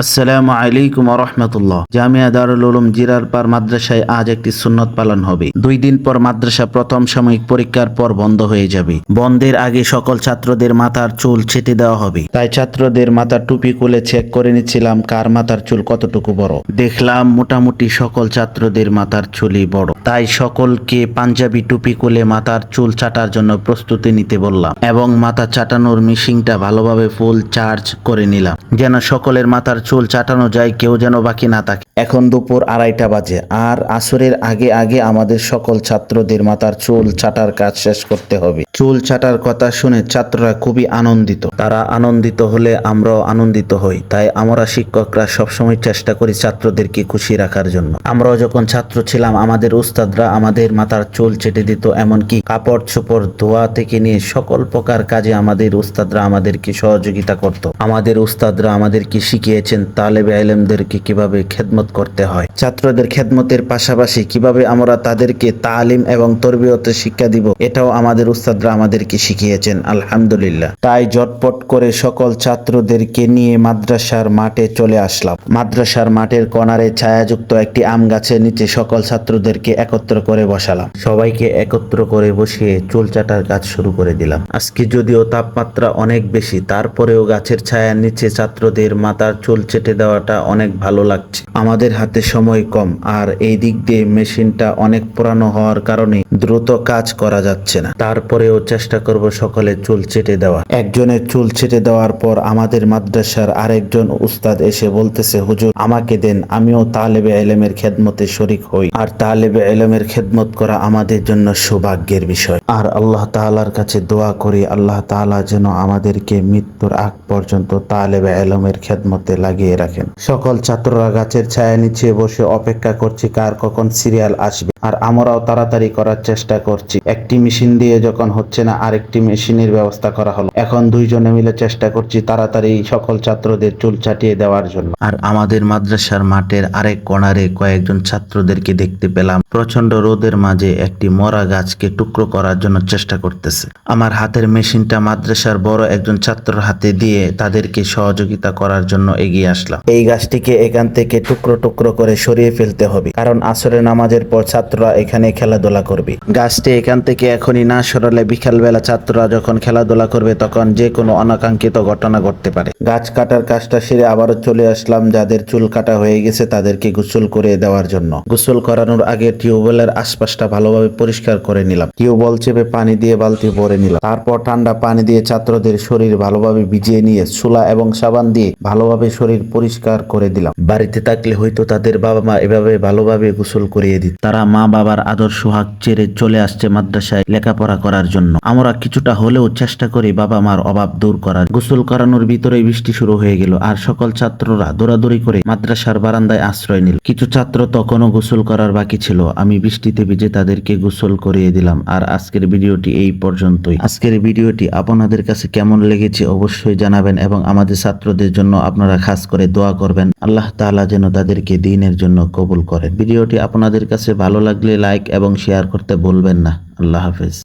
আসসালামু আলাইকুম রহমতুল্লাহ। জামিয়া দারুল উলুম জিরারপাড় মাদ্রাসায় আজ একটি সুন্নত পালন হবে। 2 দিন পর মাদ্রাসা প্রথম সাময়িক পরীক্ষার পর বন্ধ হয়ে যাবে। বন্ধের আগে সকল ছাত্রদের মাথার চুল ছেটে দেওয়া হবে। তাই ছাত্রদের মাথার টুপি খুলে চেক করে নিচ্ছিলাম কার মাথার চুল কতটুকু বড়। দেখলাম মোটামুটি সকল ছাত্রদের মাথার চুলই বড়। তাই সকলকে পাঞ্জাবি টুপি খুলে মাথার চুল চাটার জন্য প্রস্তুতি নিতে বললাম এবং মাথা চাটানোর মেশিনটা ভালোভাবে ফুল চার্জ করে নিলাম যেন সকলের মাথার চুল চাটানো যায়, কেউ যেন বাকি না থাকে। এখন দুপুর 2:30 বাজে আর আসরের আগে আগে আমাদের সকল ছাত্রদের মাথার চুল চাটার কাজ শেষ করতে হবে। চুল চাটার কথা শুনে ছাত্ররা খুবই আনন্দিত। তারা আনন্দিত হলে আমরাও আনন্দিত হই। তাই আমরা শিক্ষকরা সবসময় চেষ্টা করি ছাত্রদেরকে খুশি রাখার জন্য। আমরাও যখন ছাত্র ছিলাম আমাদের উস্তাদরা আমাদের মাথার চুল চেটে দিত, এমনকি কাপড় চোপড় ধোয়া থেকে নিয়ে সকল প্রকার কাজে আমাদের উস্তাদরা আমাদেরকে সহযোগিতা করত। আমাদের উস্তাদরা আমাদেরকে শিখিয়েছেন তালেবে ইলমদেরকে কিভাবে খেদমত করতে হয়। ছাত্রদের খেদমতের পাশাপাশি কিভাবে আমরা তাদেরকে তালিম এবং তরবিয়তের শিক্ষা দিব, এটাও আমাদের উস্তাদরা আমাদেরকে শিখিয়েছেন আলহামদুলিল্লাহ। তাই ঝটপট করে সকল ছাত্রদেরকে নিয়ে মাদ্রাসার মাঠে চলে আসলাম। মাদ্রাসার মাঠের কর্নারে ছায়াযুক্ত একটি আম গাছের নিচে সকল ছাত্রদেরকে একত্র করে বসালাম। সবাইকে একত্র করে বসিয়ে চুল চাটার কাজ শুরু করে দিলাম। আজকে যদিও তাপমাত্রা অনেক বেশি, তারপরেও গাছের ছায়ার নিচে ছাত্রদের মাথার চুল চেটে দেওয়াটা অনেক ভালো লাগছে। আমাদের হাতে সময় কম আর এই দিক দিয়ে মেশিনটা অনেক পুরানো হওয়ার কারণে দ্রুত কাজ করা যাচ্ছে না। তারপরেও চেষ্টা করব সকলে চুল চেটে দেওয়া। একজনের চুল চেটে দেওয়ার পর আমাদের মাদ্রাসার আরেকজন উস্তাদ এসে বলতেছে, হুজুর আমাকে দেন, আমিও তালেবে ইলমের খেদমতে শরীক হই। আর তালেবে ইলমের খেদমত করা আমাদের জন্য সৌভাগ্যের বিষয়। আর আল্লাহ তাআলার কাছে দোয়া করি আল্লাহ তাআলা যেন আমাদেরকে মৃত্যুর আগ পর্যন্ত তালেবে ইলমের খেদমতে লাগিয়ে রাখেন। সকল ছাত্ররা গাছের ছায়া নিচে বসে অপেক্ষা করছি কার কখন সিরিয়াল আসবে। আর আমরাও তাড়াতাড়ি করার চেষ্টা করছি। একটি মেশিন দিয়ে যখন হচ্ছে না আরেকটি মেশিনের ব্যবস্থা করা হলো। এখন দুইজনে মিলে চেষ্টা করছি তাড়াতাড়ি সকল ছাত্রদের চুল চাটিয়ে দেওয়ার জন্য। আর আমাদের মাদ্রাসার মাঠের আরেক কোণারে কয়েকজন ছাত্রদেরকে দেখতে পেলাম প্রচন্ড রোদের মাঝে একটি মরা গাছকে টুকরো করার জন্য চেষ্টা করতেছে। আমার হাতের মেশিনটা মাদ্রাসার বড় একজন ছাত্রর হাতে দিয়ে তাদেরকে সহযোগিতা করার জন্য এগিয়ে আসলাম। এই গাছটিকে এখান থেকে টুকরো টুকরো করে সরিয়ে ফেলতে হবে, কারণ আসরের নামাজের পর ছাত্ররা এখানে খেলাধুলা করবে। গাছটি এখান থেকে এখনই না সরালে বিকালবেলা ছাত্ররা যখন খেলাধুলা করবে তখন যে কোনো অনাকাঙ্ক্ষিত ঘটনা ঘটতে পারে। গাছ কাটার কাজটা সেরে আবারও চলে আসলাম যাদের চুল কাটা হয়ে গেছে তাদেরকে গোসল করে দেওয়ার জন্য। গোসল করানোর আগে টিউবওয়েলের আশপাশটা ভালোভাবে পরিষ্কার করে নিলাম। টিউবওয়েল চেপে পানি দিয়ে বালতি ভরে নিলাম। তারপর ঠান্ডা পানি দিয়ে ছাত্রদের শরীর ভালোভাবে ভিজিয়ে নিয়ে চুলা এবং সাবান দিয়ে ভালোভাবে শরীর পরিষ্কার করে দিলাম। বাড়িতে থাকলে হয়তো তাদের বাবা মা এভাবে ভালোভাবে গোসল করিয়ে দিত। তারা মা বাবার আদর্শ হাক ছেড়ে চলে আসছে মাদ্রাসায় লেখাপড়া করার জন্য। আমরা কিছুটা হলেও চেষ্টা করি বাবা মার অভাব দূর করার। গোসল করানোর ভিতরে বৃষ্টি শুরু হয়ে গেল আর সকল ছাত্ররা দৌড়াদৌড়ি করে মাদ্রাসার বারান্দায় আশ্রয় নিল। কিছু ছাত্র তখনও গোসল করার বাকি ছিল। আমি বৃষ্টিতে ভিজে তাদেরকে গোসল করিয়ে দিলাম। আর আজকের ভিডিওটি এই পর্যন্তই। আজকের ভিডিওটি আপনাদের কাছে কেমন লেগেছে অবশ্যই জানাবেন এবং আমাদের ছাত্রদের জন্য আপনারা খাস করে দোয়া করবেন আল্লাহ তাআলা যেন তাদেরকে দ্বীনের জন্য কবুল করেন। ভিডিওটি আপনাদের কাছে ভালো লাগলে লাইক এবং শেয়ার করতে ভুলবেন না। আল্লাহ হাফেজ।